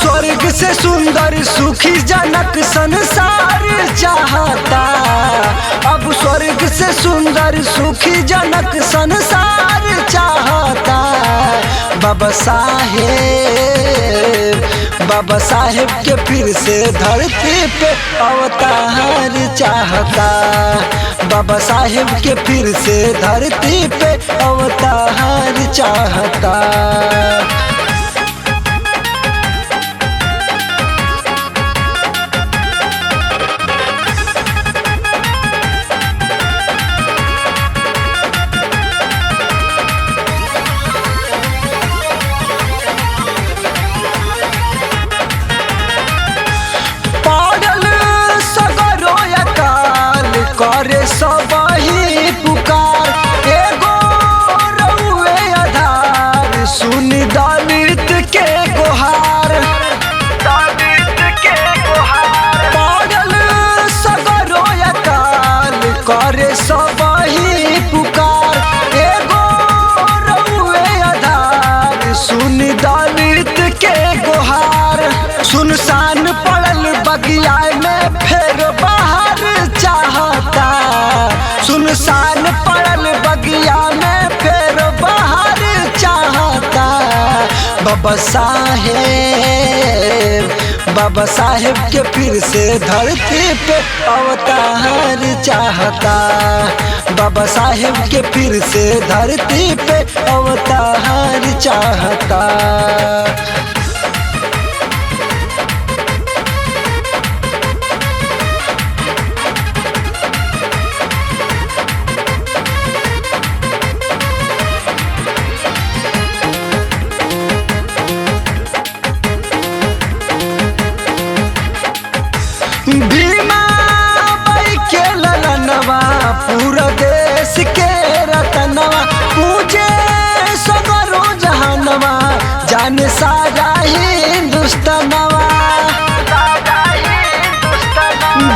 स्वर्ग से सुंदर सुखी जनक संसार चाहता। अब स्वर्ग से सुंदर सुखी जनक संसार चाहता। बाबा साहेब के फिर से धरती पे अवतार चाहता। बाबा साहेब के फिर से धरती पे अवतार चाहता। करे सबही पुकार एगो रउए आधार सुन दलित के गोहार। पड़ल सगरो अकाल करे सबही पुकार एगो रउए आधार सुन दलित के गोहार। सुनसान पड़ल बगिया में फेर बाहर चाहता। सुनसान पड़ल बगिया में फेर बाहर चाहता। बाबा साहेब के फिर से धरती पे अवतार चाहता। बाबा साहेब के फिर से धरती पे अवतार चाहता। भीमा बाई के ललनवा पूरा देश के रतनवा पूजे सगरो जहानवा जाने सारा हिंदुस्तानवा।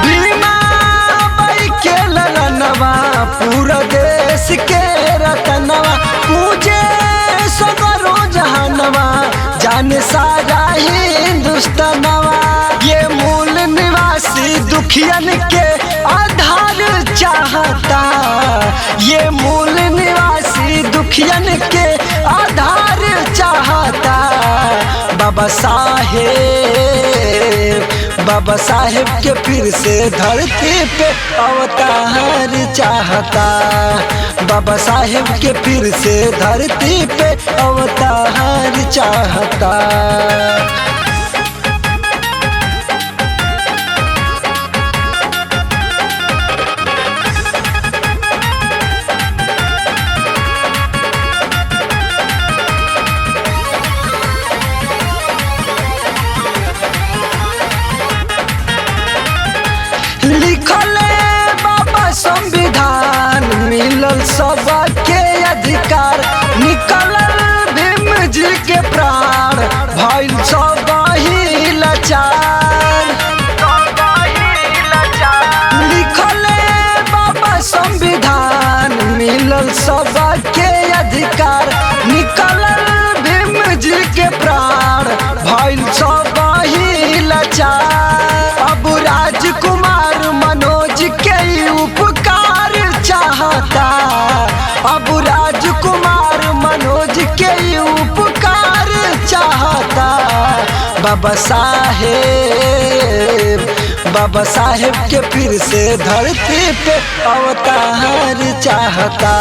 भीमा बाई के ललनवा पूरा देश के रतनवा पूजे सगरो जहानवा जाने सारा हिंदुस्तानवा। ये मूल निवासी दुखियन के आधार चाहता। ये मूल निवासी दुखियन के आधार चाहता। बाबा साहेब के फिर से धरती पे अवतार चाहता। बाबा साहेब के फिर से धरती पे अवतार चाहता। लिखल बाबा संविधान मिलल सबके अधिकार। निकलल भीम जी के प्राण भइल सबही लाचार। लिखल बाबा संविधान मिलल सबके अधिकार। निकलल भीम जी के प्राण भइल सबही लाचार। अब राजकुमार मनोज के उपकार चाहता। अब राजकुमार मनोज के उपकार चाहता। बाबा साहेब के फिर से धरती पे अवतार चाहता।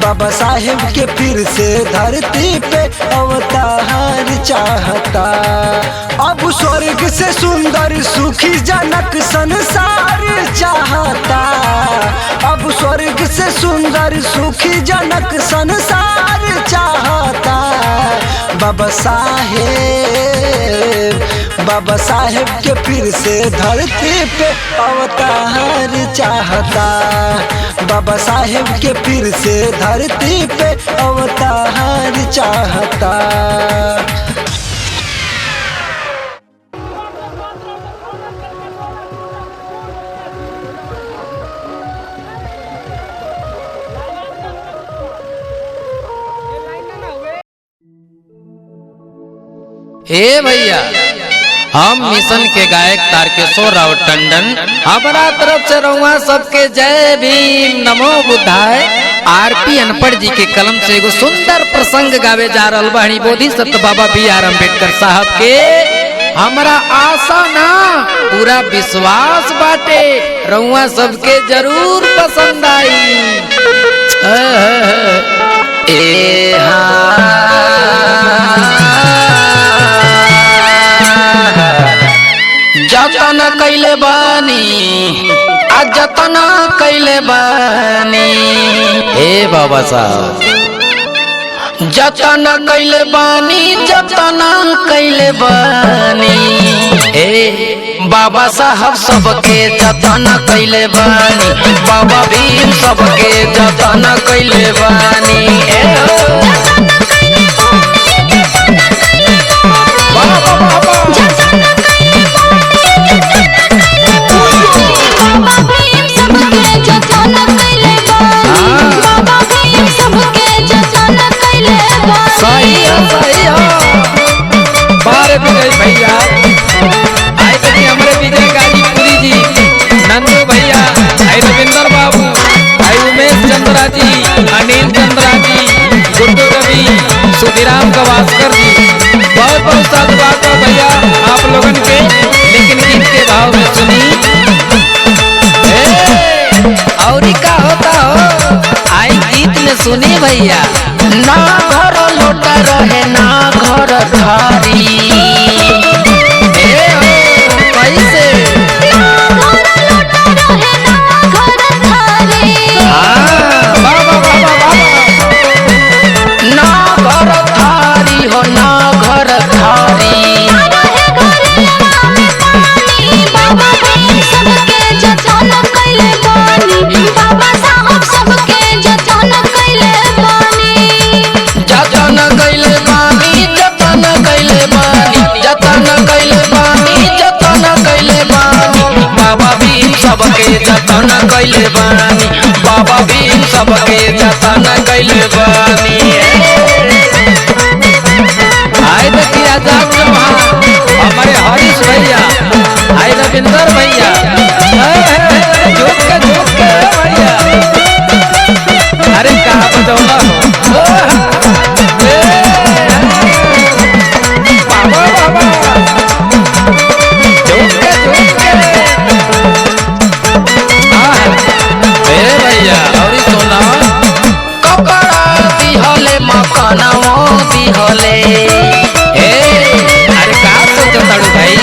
बाबा साहेब के फिर से धरती पे अवतार चाहता। अब स्वर्ग से सुंदर सुखी जनक संसार चाहता। अब स्वर्ग से सुंदर सुखी जनक संसार चाहता। बाबा साहेब के फिर से धरती पे अवतार चाहता। बाबा साहेब के फिर से धरती पे अवतार चाहता। ए भैया, हम मिशन के गायक तारकेश्वर राव टंडन हमारा तरफ से रहुआ सबके जय भीम नमो बुद्धाय। आरपी अनपढ़ जी के कलम से एगो सुंदर प्रसंग गावे जा रहल बानी बोधिसत्व बाबा B.R. अम्बेडकर साहब के। हमारा आशा ना पूरा विश्वास बाटे रहुआ सबके जरूर पसंद आई। जतन कैले बानी जतन कैले बानी हे बाबा साहब, जतन कैले बानी जतन कैले बानी हे बाबा साहब सबके जतन कैले बानी, बाबा भीम सबके जतन कैले बानी। भैया आए थे हमारे विजय गाजीपुरी जी, नंदू भैया, आई रविंदर बाबू, आई उमेश चंद्रा जी, अनिल चंद्रा जी, गुड्डू रवि, सुधीराम गवास्कर जी, बहुत बहुत साधुवाद हो भैया आप लोगन के। लेकिन गीत के भाव में सुनी और क्या होता हो, आई गीत में सुनी भैया। ना घर लोटा रहे ना घर थारी, सबके जतन कैले बानी, बाबा भीम सबके जतन कैले बानी। आए देखिए आजाद चौहान, हमारे हरीश भैया, आए रविंदर भैया, झुक के भैया, अरे कहाँ बजौला बाबा बाबा मकानों दिहले। अरे का सोचताड़ू भाई,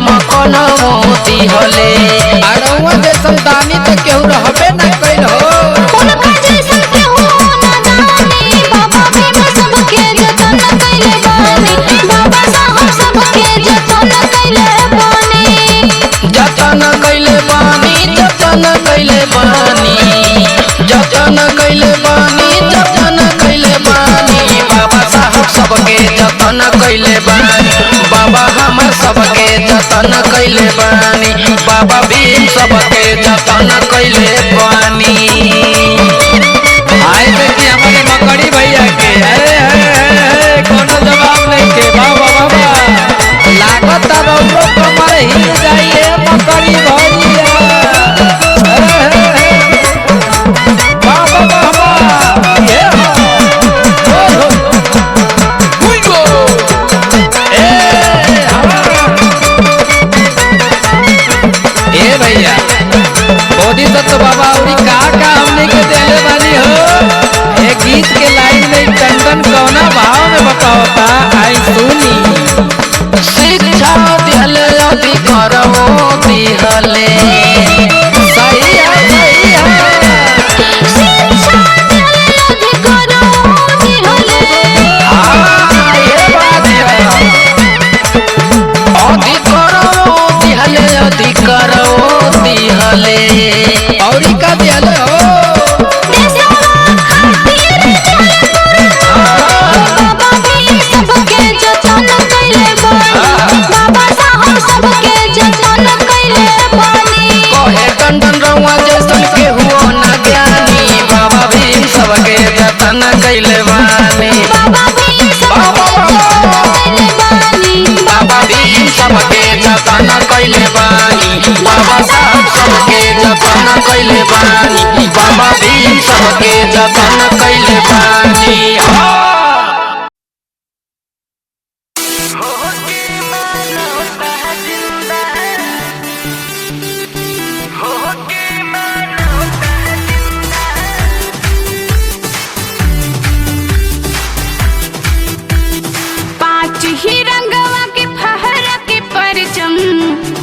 मकानों दिहले अरहुआ जैसन दानी तो केहू रहबे न कैल हो। जतन कैले बानी जतन कैले बानी जतन कैले बानी जतन कैले बानी, बाबा साहब सबके जतन कैले बानी, बाबा हमर सबके जतन कैले बानी, बाबा भीम सबके जतन कैले बानी। आए देखिए हमारे मकड़ी भैया के, कोनो जवाब नहीं के बाबा बाबा लागत रौरो कमर हिल जाइए मकड़ी भैया। बाबा बाबा ये भैया बोधिसत्व बाबा और का हमने के देले बानी हो। एक गीत के लाइन में टंडन कौना भाव में बताओता, आई सुनी। शिक्षा दिहले अधिकार दिहले, सही है सही है, अधिकार दिहले और का दिहले हो। कहे कैले बानी, बाबा भी सबके जतन कैले बानी।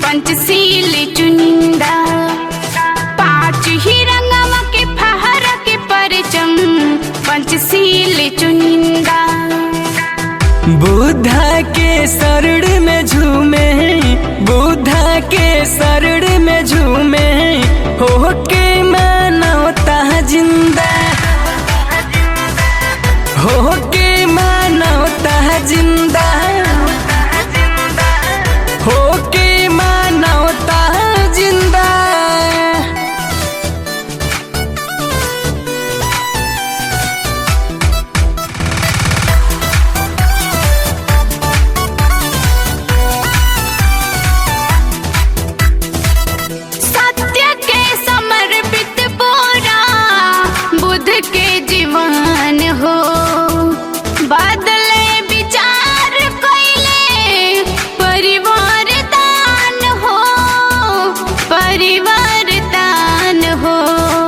पंचशील चुनिंदा, पाँच ही रंगवा के फहरा के परचम, पंचशील चुनिंदा। बुद्धा के शरण में झूमे, बुद्धा के शरण में झूमे, हो के मानवता जिंदा, हो के मानवता जिंदा, हो के मानवता जिंदा। सत्य के समर्पित पूरा बुद्ध के जीवन हो, बदले विचार कैले परिवार दान हो, परिवार दान हो।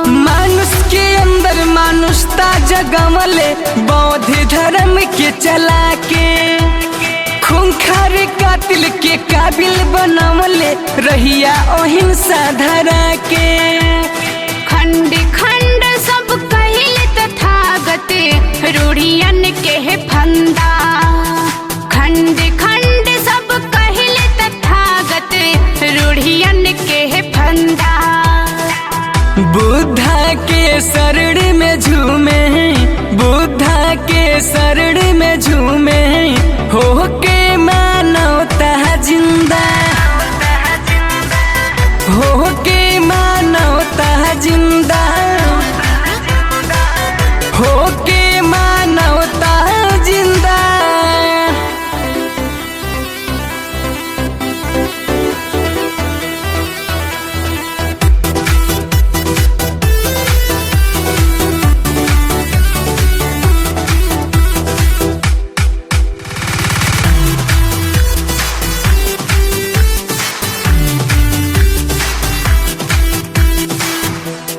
मानुष के अंदर मानुषता जगमले, बौद्ध धर्म के चला के, खूंखार कातिल के काबिल बनमले, रहिया अहिंसा धरा के। खंड खंड सब कहिल तथागत, रूढ़ियन के फंदा, खंड खंड सब कहिल तथागत, रूढ़ियन के फंदा। बुद्धा के शरण में झूमे, बुद्धा के शरण में झूमे, हो के मानवता जिंदा, हो के मानवता जिंदा, हो के मानवता जिंदा।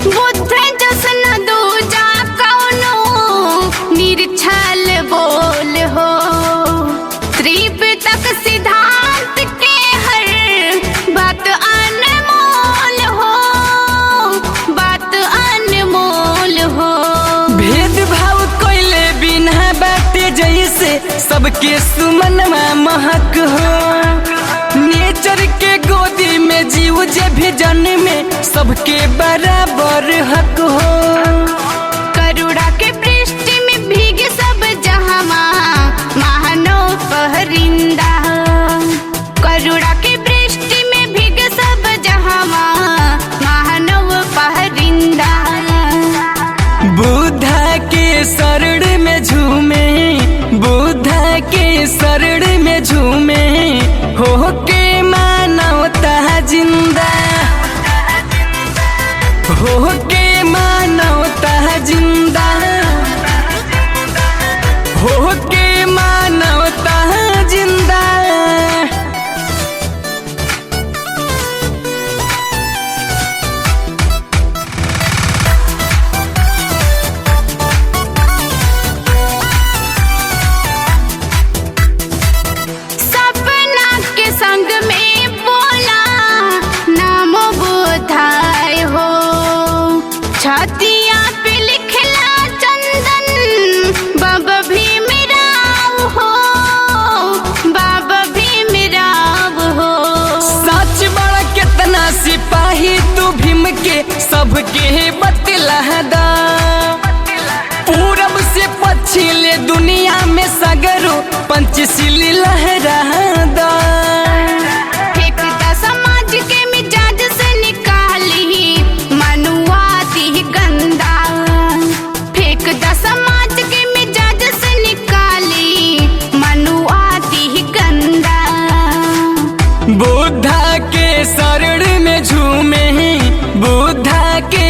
बुद्ध जसन दूजा कौनो निर्छल बोल हो, त्रिपिटक सिद्धांत के हर बात अनमोल हो, बात अनमोल हो। भेदभाव कोइले बिना बाटे जैसे, सबके सुमनमा महक हो, नेचर के गोदी में जीव जे भी जन्मे, सबके बराबर हक हो। करुणा के पृष्ठ में भीग सब जहां, मानव पहरिंदा, करुणा के पृष्ठ में भीग सब जहां, मानव पहरिंदा। बुद्धा के शरण में झूमे, बुद्धा के शरण में झूमे, हो के मानवता जिंदा, हो के मानवता जिंदा, हो के मानवता जिंदा। सपना के संग में बोला नामो बुधाय हो, छातिया पे लिखला चंदन, बाबा भीमराव हो, बाबा भीमराव हो। सच बड़ा कितना सिपाही तू भीम के, सबके बतला दा, पूरब से पश्चिम दुनिया में सगरो पंचशील लहरा दा। फेंकता समाज के मिजाज से निकाली, मनुवादी गंदा, फेंकता समाज के मिजाज से निकाली, मनुवादी गंदा। बुद्धा के शरण में झूमे, बुद्धा के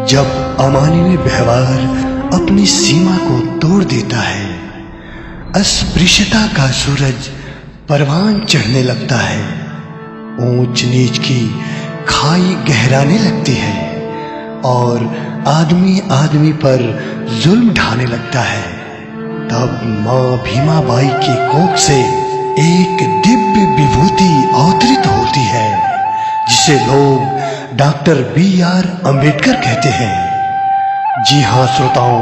जब अमानवीय व्यवहार अपनी सीमा को तोड़ देता है, अस्पृश्यता का सूरज परवान चढ़ने लगता है, ऊंच नीच की खाई गहराने लगती है और आदमी आदमी पर जुल्म ढाने लगता है, तब मां भीमाबाई की कोख से एक दिव्य विभूति अवतरित होती है, जिसे लोग डॉक्टर B.R. अम्बेडकर कहते हैं। जी हाँ श्रोताओं,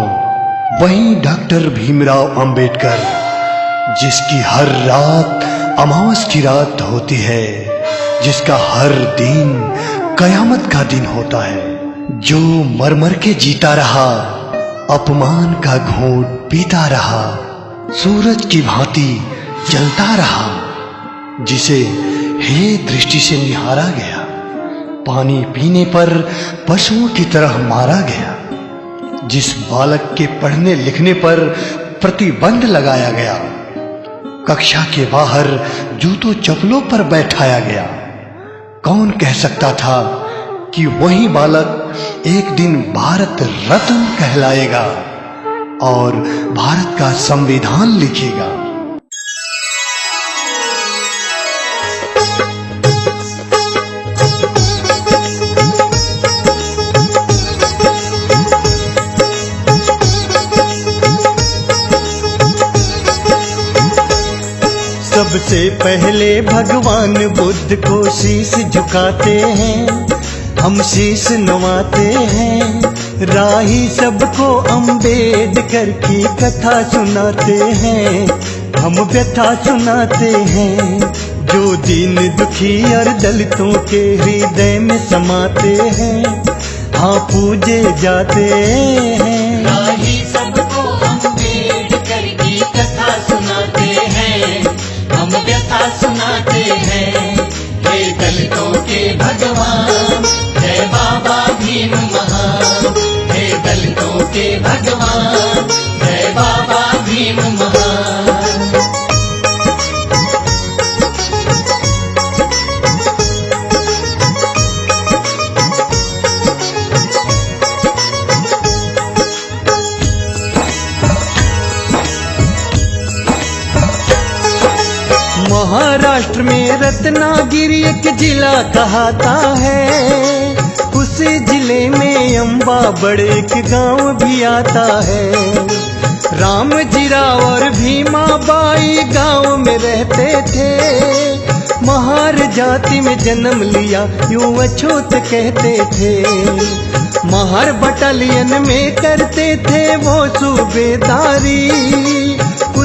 वही डॉक्टर भीमराव अम्बेडकर, जिसकी हर रात अमावस की रात होती है, जिसका हर दिन कयामत का दिन होता है, जो मर मर के जीता रहा, अपमान का घूंट पीता रहा, सूरज की भांति जलता रहा, जिसे हे दृष्टि से निहारा गया, पानी पीने पर पशुओं की तरह मारा गया, जिस बालक के पढ़ने लिखने पर प्रतिबंध लगाया गया, कक्षा के बाहर जूतों चप्पलों पर बैठाया गया, कौन कह सकता था कि वही बालक एक दिन भारत रत्न कहलाएगा और भारत का संविधान लिखेगा। सबसे पहले भगवान बुद्ध को शीश झुकाते हैं, हम शीश नवाते हैं, राही सबको अम्बेडकर की कथा सुनाते हैं, हम व्यथा सुनाते हैं, जो दीन दुखी और दलितों के हृदय में समाते हैं, हाँ पूजे जाते हैं। राही सबको अम्बेडकर की कथा सुनाते हैं, हम व्यथा सुनाते हैं, हे दलितों के भगवान, जय बाबा भीम महान, हे दलितों के भगवान, जय बाबा भीम महान। महाराष्ट्र में रत्नागिरी एक जिला कहता है, उस जिले में अम्बा बड़े एक गांव भी आता है। रामजी राव और भीमाबाई गांव में रहते थे, महार जाति में जन्म लिया यूं अछूत कहते थे। महार बटालियन में करते थे वो सूबेदारी,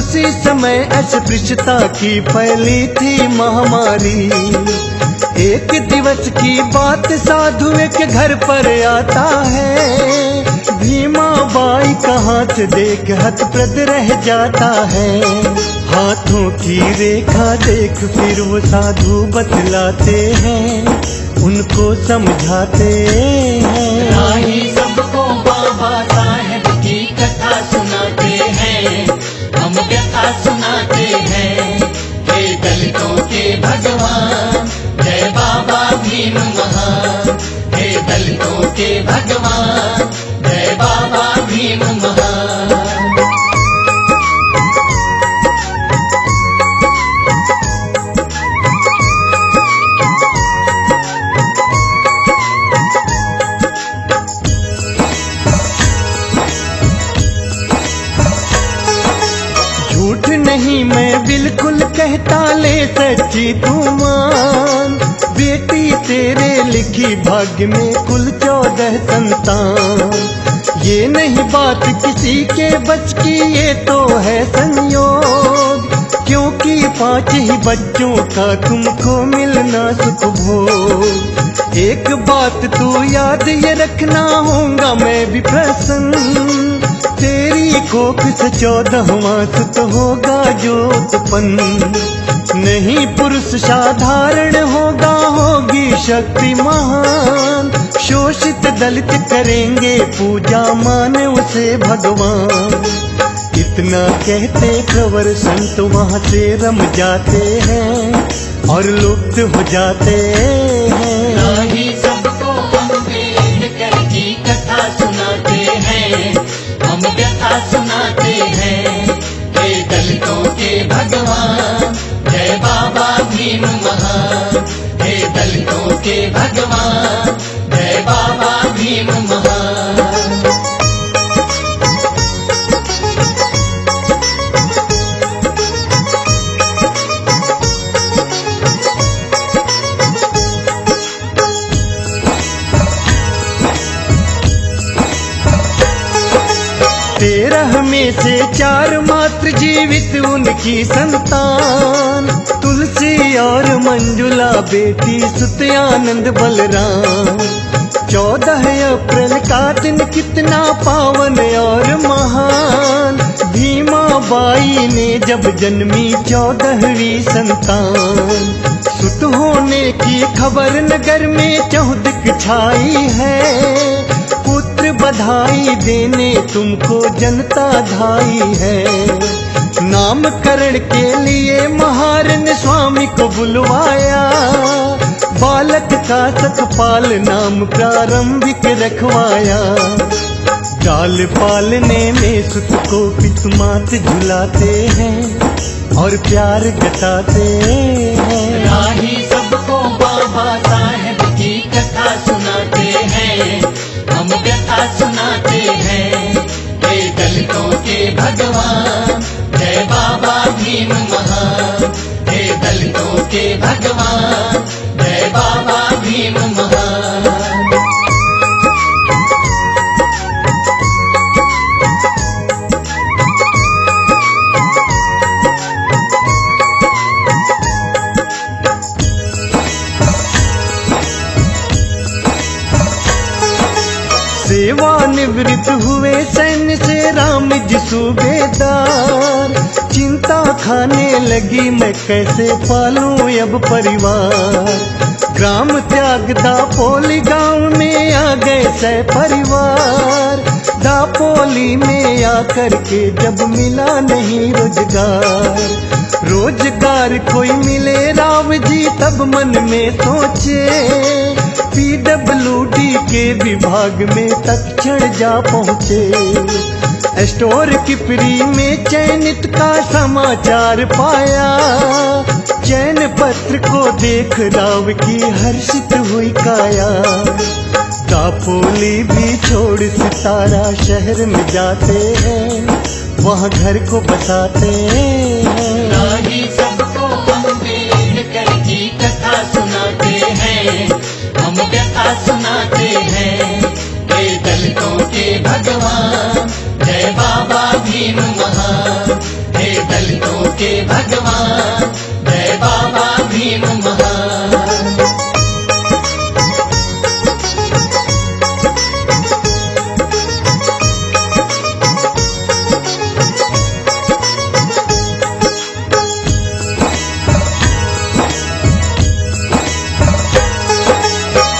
उसी समय अस्पृश्यता की फैली थी महामारी। एक दिवस की बात साधु एक घर पर आता है, भीमा बाई का हाथ देख हतप्रद रह जाता है। हाथों की रेखा देख फिर वो साधु बतलाते हैं, उनको समझाते हैं। राही सबको बाबा साहेब की कथा सुनाते हैं, हम व्यथा सुनाते हैं। हे दलितों के भगवान, जय बाबा भीम महान। हे दलितों के भगवान, जय बाबा भीम महान। झूठ नहीं मैं बिल्कुल कहता, ले सच्ची तू मान। बेटी तेरे लिखी भाग्य में कुल 14 संतान। ये नहीं बात किसी के बच की, ये तो है संयोग, क्योंकि 5 ही बच्चों का तुमको मिलना सुख भोग। एक बात तू याद ये रखना, होगा मैं भी प्रसन्न, तेरी कोख से 14वां सुत होगा जो उत्पन्न। नहीं पुरुष साधारण होगा, होगी शक्ति महान। शोषित दलित करेंगे पूजा, माने उसे भगवान। इतना कहते प्रवर संत वहाँ से रम जाते हैं और लुप्त हो जाते हैं। राही सबको अम्बेडकर की कथा सुनाते हैं, हम व्यथा सुनाते हैं। हे दलितों के भगवान, जय बाबा भीम महान। हे दलितों के भगवान, जय बाबा भीम महान। तेरह में से 4 मात्र जीवित उनकी संतान। तुलसी और मंजुला बेटी, सुत आनंद बलराम। 14 अप्रैल का दिन कितना पावन और महान। भीमा बाई ने जब जन्मी 14वीं संतान। सुत होने की खबर नगर में चौदिक छाई है। पुत्र बधाई देने तुमको जनता धाई है। नामकरण के लिए महार ने स्वामी को बुलवाया। बालक का सतपाल नाम प्रारंभिक रखवाया। जाल पालने में सुत को पितमात झुलाते हैं और प्यार जताते हैं। राही सबको बाबा साहेब की कथा सुनाते हैं, हम व्यथा सुनाते हैं। हे दलितों के भगवान, जय बाबा भीम महान। हे दलितों के भगवान, जय बाबा भीम महान। सेवानिवृत्त हुए सैन्य से राम जी सूबेदार। चिंता खाने लगी मैं कैसे पालूं अब परिवार। ग्राम त्याग दापोली गांव में आ गए सै परिवार। दापोली में आकर के जब मिला नहीं रोजगार। रोजगार कोई मिले राम जी तब मन में सोचे। PWD के विभाग में तत्क्षण जा पहुँचे। स्टोर की फ्री में चयनित का समाचार पाया। चयन पत्र को देख राव की हर्षित हुई काया। दापोली भी छोड़ सितारा शहर में जाते हैं, वहाँ घर को बसाते हैं। राही सबको अम्बेडकर की कथा सुनाते हैं, हम व्यथा सुनाते हैं। हे दलितों के भगवान, जय बाबा भीम महान। हे भीम महान।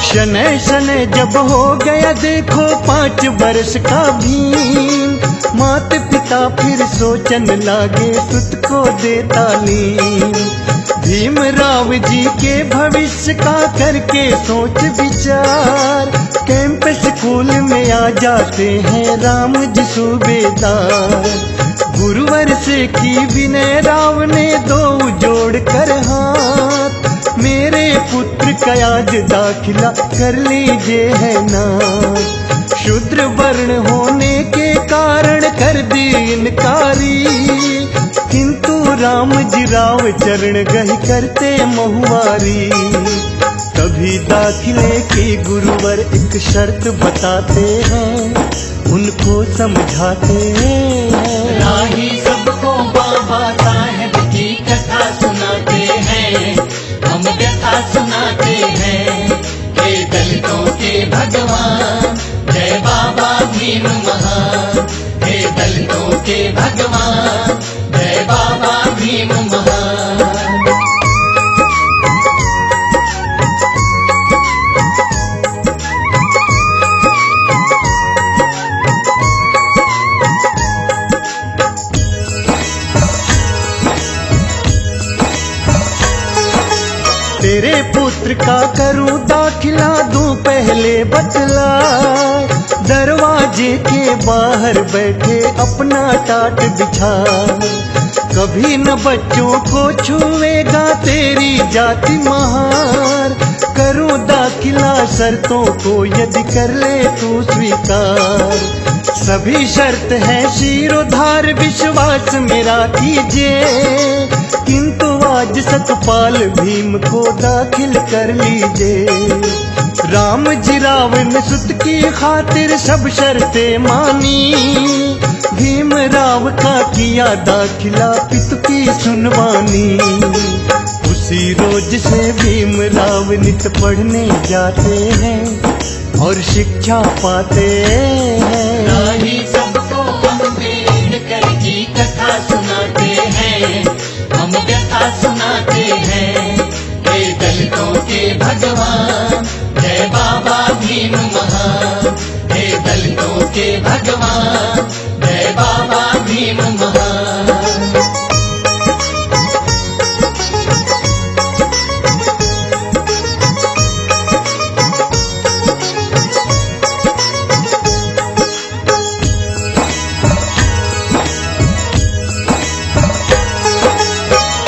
शनै शनै जब हो गया देखो 5 वर्ष का भीम, मात पिता फिर सोचन लागे सुत को दे तालीम। भीम राव जी के भविष्य का करके सोच विचार, कैंप स्कूल में आ जाते हैं राम जी सूबेदार। गुरुवर से की विनय राव ने 2 जोड़ कर हाथ, मेरे पुत्र का आज दाखिला कर लीजिए है ना। शूद्र वर्ण होने के कारण कर दी इनकारी, किंतु राम जी राव चरण गही करते महुआरी। कभी दाखिले की गुरुवर एक शर्त बताते हैं, उनको समझाते हैं। राही सबको बाबा साहेब की कथा सुनाते हैं, हम व्यथा सुनाते हैं। हे दलितों के भगवान जय बाबा भीम महान। हे दलितों के भगवान जय बाबा भीम महान। तेरे पुत्र का करूं दाखिला दूं पहले बतला। दरवाजे के बाहर बैठे अपना टाट बिछा, कभी न बच्चों को छुएगा तेरी जाति महार। करूं दाखिला शर्तों को यदि कर ले तू स्वीकार, सभी शर्त है शिरोधार विश्वास मेरा कीजिए। किंतु आज सतपाल भीम को दाखिल कर लीजिए। राम जी रावण सुत की खातिर सब शर्तें मानी, भीम राव का किया दाखिला पितु की सुनवानी। उसी रोज से भीम राव नित पढ़ने जाते हैं और शिक्षा पाते हैं। राही सबको अम्बेडकर की कथा सुनाते हैं, हम व्यथा सुनाते हैं। हे दलितों के भगवान जय बाबा भीम महान। हे दलितों के भगवान जय बाबा भीम महान।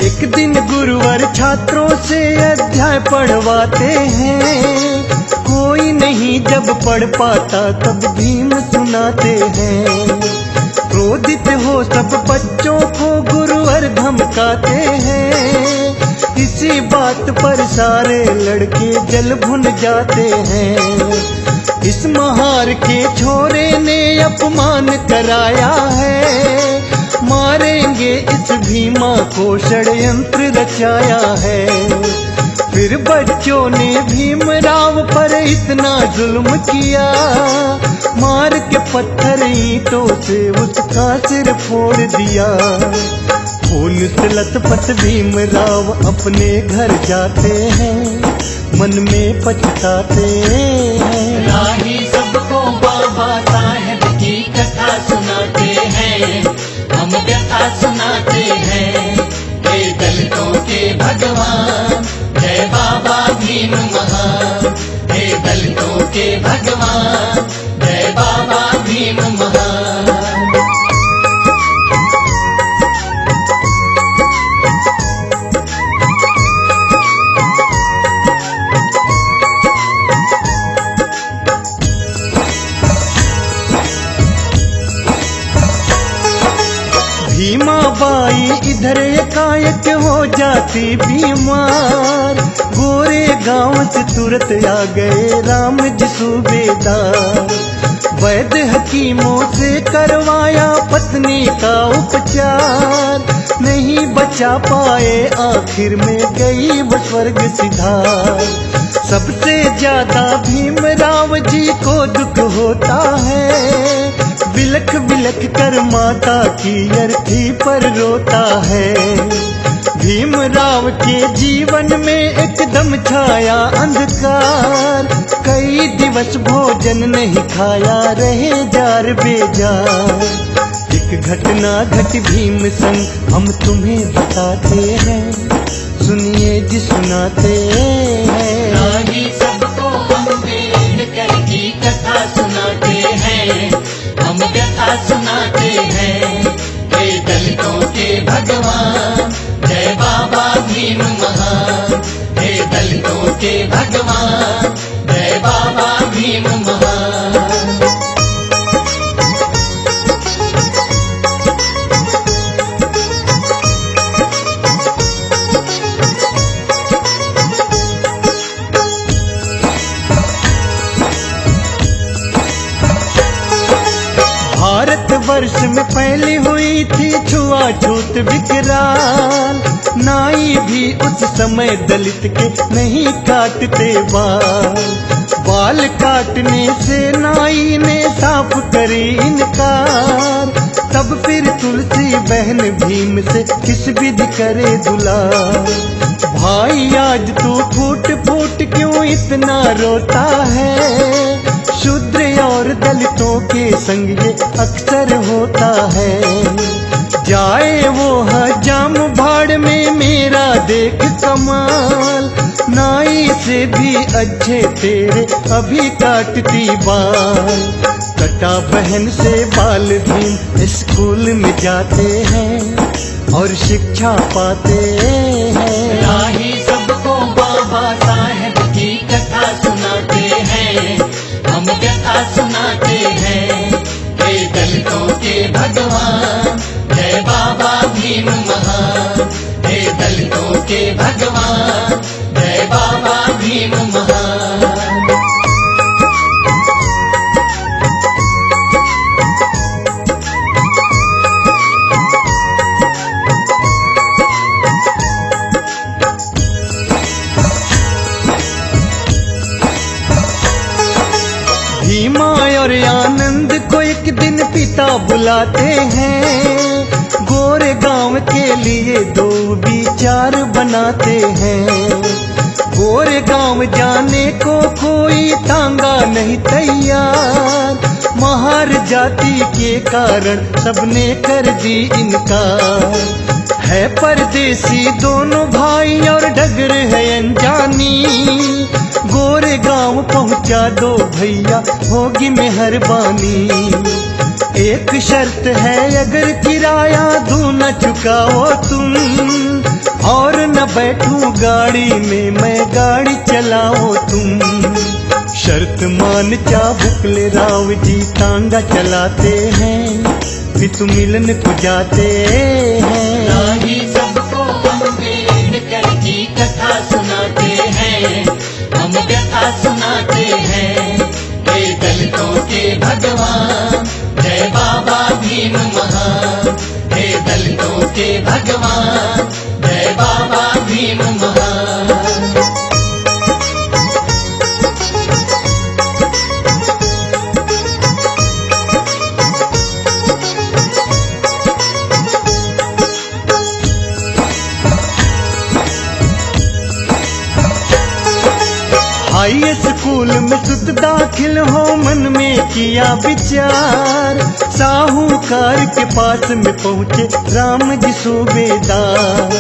एक दिन गुरुवर छात्रों से अध्याय पढ़वाते हैं, कोई नहीं जब पढ़ पाता तब भीम सुनाते हैं। क्रोधित हो सब बच्चों को गुरुवर धमकाते हैं, इसी बात पर सारे लड़के जल भुन जाते हैं। इस महार के छोरे ने अपमान कराया है, मारेंगे इस भीमा को षड्यंत्र रचाया है। फिर बच्चों ने भीम राव पर इतना जुल्म किया, मार के पत्थर ईंटों से उसका सिर फोड़ दिया। खून से लथपथ भीम राव अपने घर जाते हैं, मन में पछताते हैं। राही सबको बाबा साहेब की कथा सुनाते हैं, हम व्यथा सुनाते हैं। हे दलितों के भगवान जय बाबा भीम महान। हे दलितों के भगवान जय बाबा भीम महान। भीमा बाई इधर एकाएक हो जाती बीमार, गोरे गांव से तुरंत आ गए राम जी सूबेदार। वैद्य हकीमों से करवाया पत्नी का उपचार, नहीं बचा पाए आखिर में गई वो स्वर्ग सिधार। सबसे ज्यादा भीमराव जी को दुख होता है, बिलख बिलख कर माता की अर्थी पर रोता है। भीमराव के जीवन में एकदम छाया अंधकार, कई दिवस भोजन नहीं खाया, रहे जार बेजार। एक घटना घट भीम संग हम तुम्हें बताते हैं, सुनिए जी सुनाते हैं। राही सबको हम अम्बेडकर की कथा सुनाते हैं, हम व्यथा सुनाते हैं। हे दलितों के भगवान, जय बाबा भीम महान। हे दलितों के भगवान, जय बाबा भीम महान। भारतवर्ष में फैली हुई थी छुआछूत विकराल, नाई भी उस समय दलित के नहीं काटते बाल। बाल काटने से नाई ने साफ करी इनकार, तब फिर तुलसी बहन भीम से किस विधि करे दुलार। भाई आज तू फूट फूट क्यों इतना रोता है, शूद्र और दलितों के संग ये अक्सर होता है। जाए वो हजाम भाड़ में मेरा देख कमाल, नाई से भी अच्छे तेरे अभी काटती बाल। कटा बहन से बाल भीम स्कूल में जाते हैं और शिक्षा पाते हैं। राही सबको बाबा साहेब की कथा सुनाते हैं, हम व्यथा सुनाते हैं। हे दलितों के भगवान, जय बाबा भीम महान। हे दलितों के भगवान, जय बाबा भीम महान। भीमा और आनंद को एक दिन पिता बुलाते हैं, गोरे गांव के लिए दो विचार बनाते हैं। गोरे गांव जाने को कोई तांगा नहीं तैयार, महार जाति के कारण सबने कर दी इनकार। है परदेसी दोनों भाई और डगर है अनजानी, गोरे गांव पहुंचा दो भैया होगी मेहरबानी। एक शर्त है अगर किराया दूं न चुकाओ तुम, और न बैठूं गाड़ी में मैं गाड़ी चलाओ तुम। शर्त मान चाबुकले राव जी तांगा चलाते हैं, फिर तुम मिलन को जाते हैं। राही सबको अम्बेडकर की कथा सुनाते हैं, हम व्यथा सुनाते हैं। हे दलितों के भगवान, जय बाबा भीम महान। हे दलितों के भगवान, जय बाबा भीम महान। हाई स्कूल में सुत दाखिल हो मन में किया विचार, साहूकार के पास में पहुँचे राम जी सूबेदार।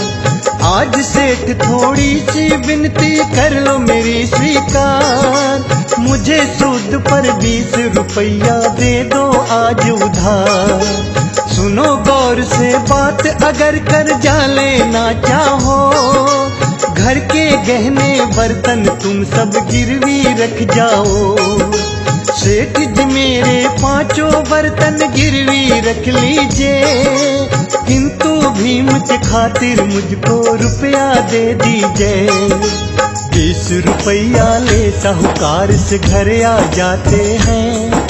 आज सेठ थोड़ी सी विनती कर लो मेरी स्वीकार, मुझे सूद पर 20 रुपया दे दो आज उधार। सुनो गौर से बात अगर कर्जा लेना चाहो, घर के गहने बर्तन तुम सब गिरवी रख जाओ। सेठ जी मेरे 5 बर्तन गिरवी रख लीजिए, किंतु भीम के खातिर मुझको रुपया दे दीजिए। 20 रुपया ले साहूकार से घर आ जाते हैं,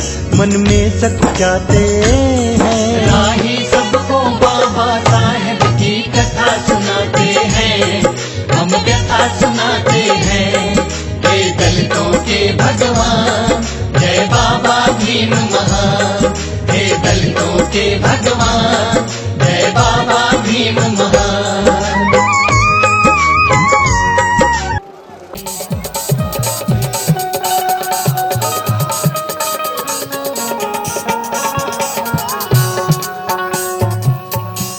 मन में सकुचाते हैं। राही सबको बाबा साहेब की कथा सुनाते हैं, हम व्यथा सुनाते हैं। हे दलितों के भगवान जय बाबा भीम महान, हे दलितों के भगवान जय बाबा भीम महान।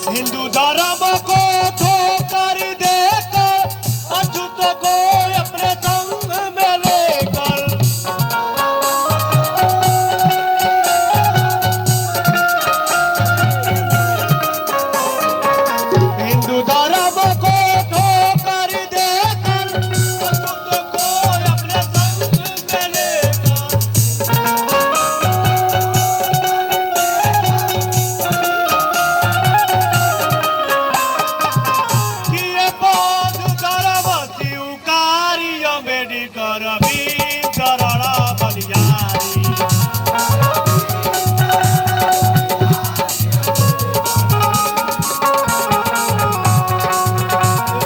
हिंदू धर्म को ठोकर देकर अछूत को अपने संग में लेकर हिंदू धर्म को ठोकर देकर अछूत को अपने संग में लेकर किए बोध धर्म स्वीकारी अम्बेडकर भीम चरण बलियारी।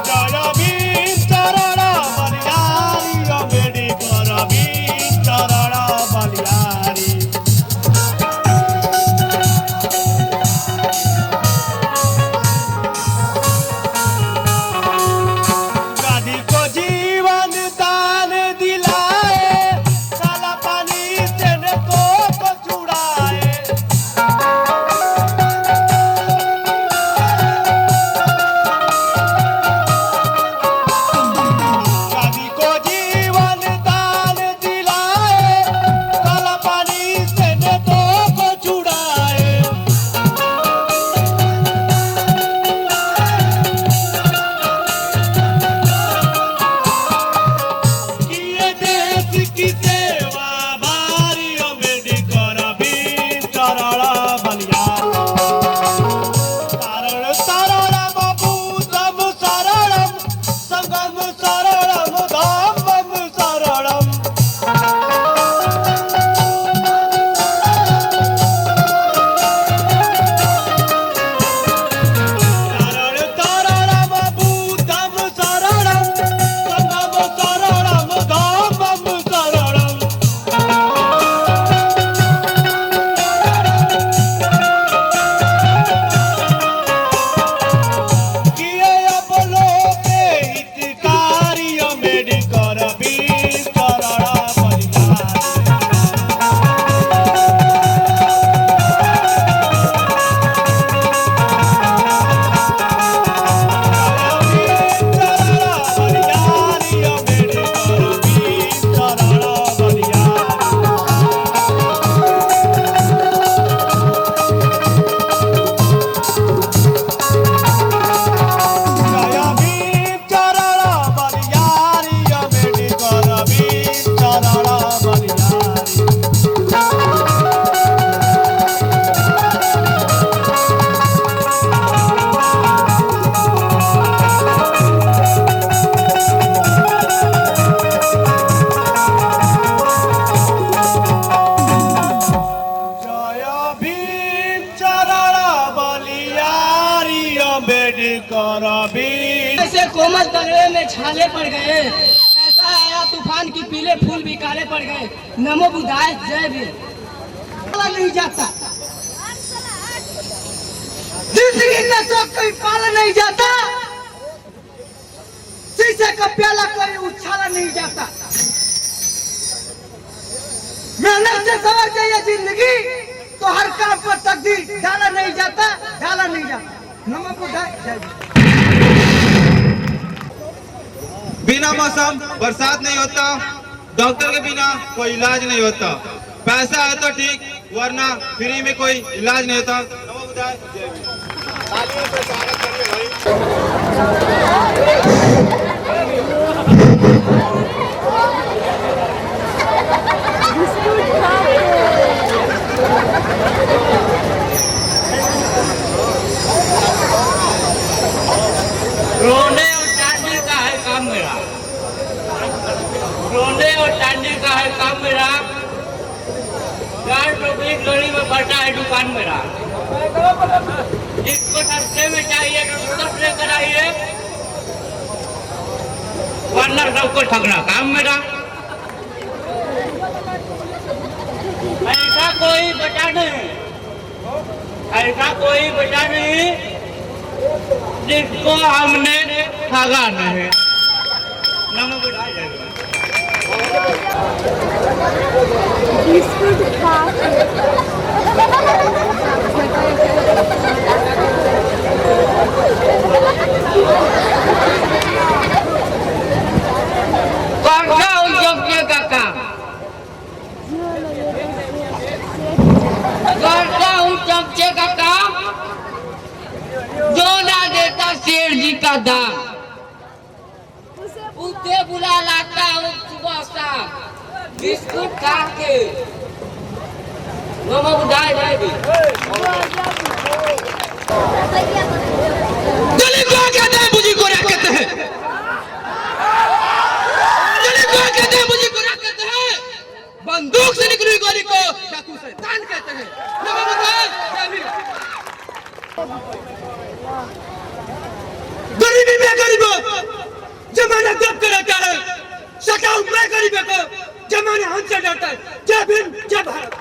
जय भीम चरण बलियारी, अम्बेडकर भीम चरण बलियारी। गांधी को जीवन दान दिलाए, काला पानी से नेतों को छुड़ाए। गांधी को जीवन दान दिलाए, काला पानी से नेतों को छुड़ाए। किए देश की सेवा भारी अम्बेडकर भीम चरण बलियारी। शरण शरणम बुद्धं शरणम संघं शरणम धम्मं शरणम। शरण शरणम बुद्धं शरणम संघं शरणम धम्मं शरणम। किए अपनों के हितकारी अम्बेडकर भीम चरण बलियारी। भीम चरण बलियारी, अम्बेडकर भीम चरण बलियारी। जय भीम चरण बलियारी, अम्बेडकर भीम चरण बलियारी। जय भीम चरण बलियारी, अम्बेडकर भीम। ऐसे कोमल तलवे में छाले पड़ गए, ऐसा आया तूफान की पीले फूल भी काले पड़ गए। नमो बुधाय जय भीम। पाला नहीं जाता, जिंदगी में सब कोई पाला नहीं जाता, शीशे का प्याला कोई उछाला नहीं जाता। मेहनत से सवर चाहिए जिंदगी, तो हर काम पर तकदीर डाला नहीं जाता, डाला नहीं जाता। नमो बुधाय जय भीम। बिना मौसम बरसात नहीं होता, डॉक्टर के बिना कोई इलाज नहीं होता। पैसा है तो ठीक, वरना फ्री में कोई इलाज नहीं होता। नमो बुधाय जय भीम। तालियों से स्वागत करिए रोने और टांडी का है काम मेरा, रोने और टांडी का है काम मेरा। गार्ड तो 20 गली में बैठा है दुकान मेरा। जिसको सस्ते में चाहिए तो तुरंत लेकर आइए, वरना सबको ठगना काम मेरा। ऐसा कोई बचा नहीं, ऐसा कोई बचा नहीं जिसको हमने ठगा नहीं। नमो बुधाय। चमचे का काम जो ना देता शेर जी का दाम, उसे बुला लाता हूँ सुबह शाम बिस्कुट खा के। नमो बुधाय जय भी। दिल्ली को कहते हैं, मुझे को कहते हैं, दिल्ली को कहते हैं, मुझे को कहते हैं, बंदूक से निकली गोली को चाकू से तान कहते हैं। नमो बुधाय जय भी। गरीबी में गरीबों जमाना दब कर रखा है, सटाऊ मैं गरीबों को जमाना हमसे डरता है। जय भीम जय भारत।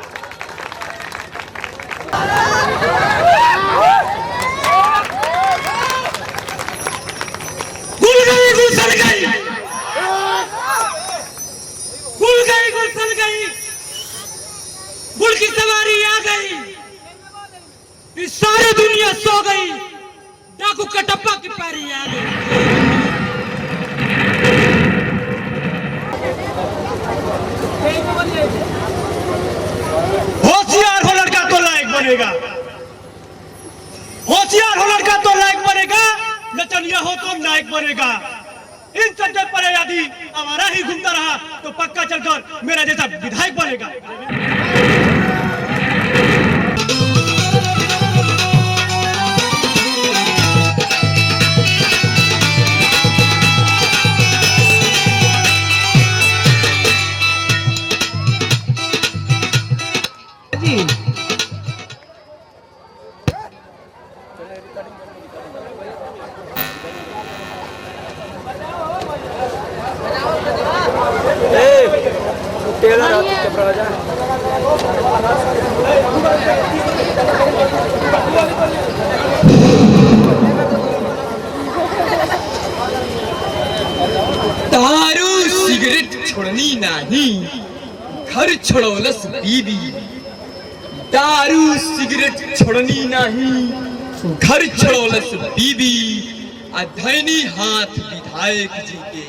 गुल गई गुल गई, गुल गई गुल गई, गुल की सवारी आ गई, इस सारी दुनिया सो गई, डाकू कटप्पा की पारी आ गई। होशियार हो लड़का तो लायक बनेगा, होशियार हो लड़का तो लायक बनेगा, नचनिया हो तो नायक बनेगा। इन सज्जन पर यदि हमारा ही घूमता रहा तो पक्का चलकर मेरा जैसा विधायक बनेगा। दारू सिगरेट छोड़नी नहीं, घर छोड़ोलस बीबी। दारू सिगरेट छोड़नी नहीं, घर छोड़ोलस बीबी। अधैनी हाथ विधायक जी के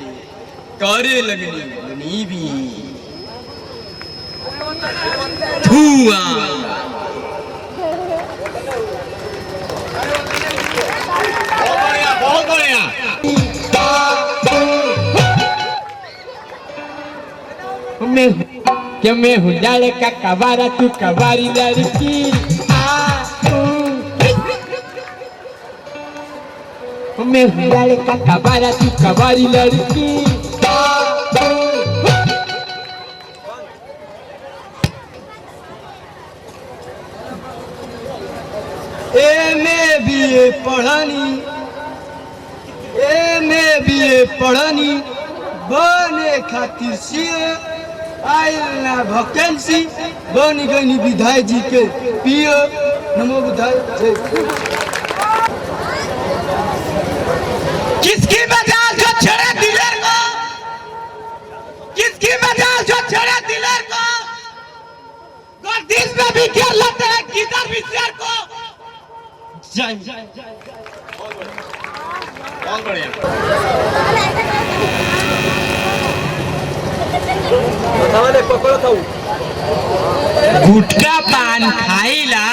करे लगनी नीबी। धुआं बहुत बढ़िया। मैं हूँ लाले का कवारा, तू कवारी लड़की। मैं हूँ लाले का कवारा, तू कवारी लड़की। MA पढ़ानी, MA पढ़ानी, बने खातिर सीए आयल ना वैकेंसी, बनी गई विधायक जी के पियो। नमो बुधाय जय। किसकी मजाल जो छेड़े दिलेर को, किसकी मजाल जो छेड़े दिलेर को, गर्दिश में भी खेल लेते हैं किधर भी शेर को। जय बहुत बढ़िया। गुटखा पान खाइला,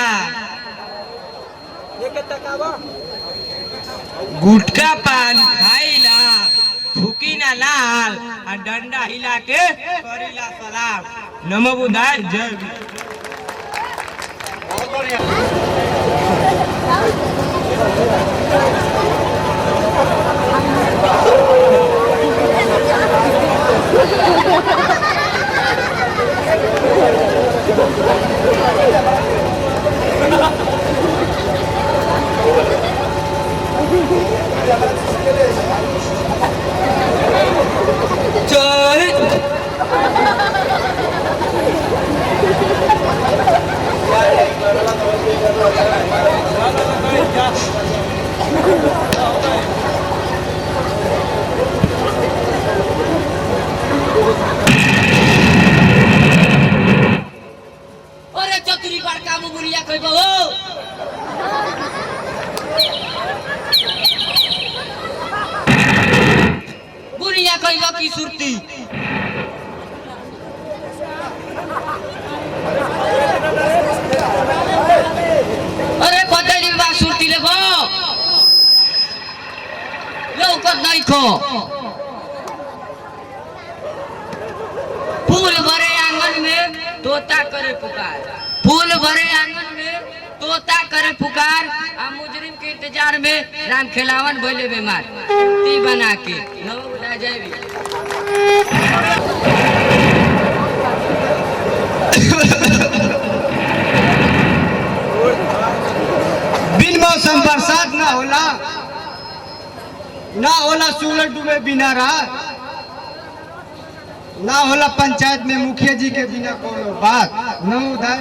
गुटखा पान खाइला, थूकी ना लाल, और डंडा हिला के करीला सलाम। नमो बुधाय जय। बहुत बढ़िया। तोता करे पुकार, फूल भरे आंगन में तोता करे पुकार, आ मुजरिम के इंतजार में राम खिलावन बोले बीमार ती बना के नौ बुझा जाए भी। बिन मौसम बरसात ना होला सूरज डूबे बिना रात, ना होला पंचायत में मुखिया जी के बिना कोनो बात। नमो बुधाय।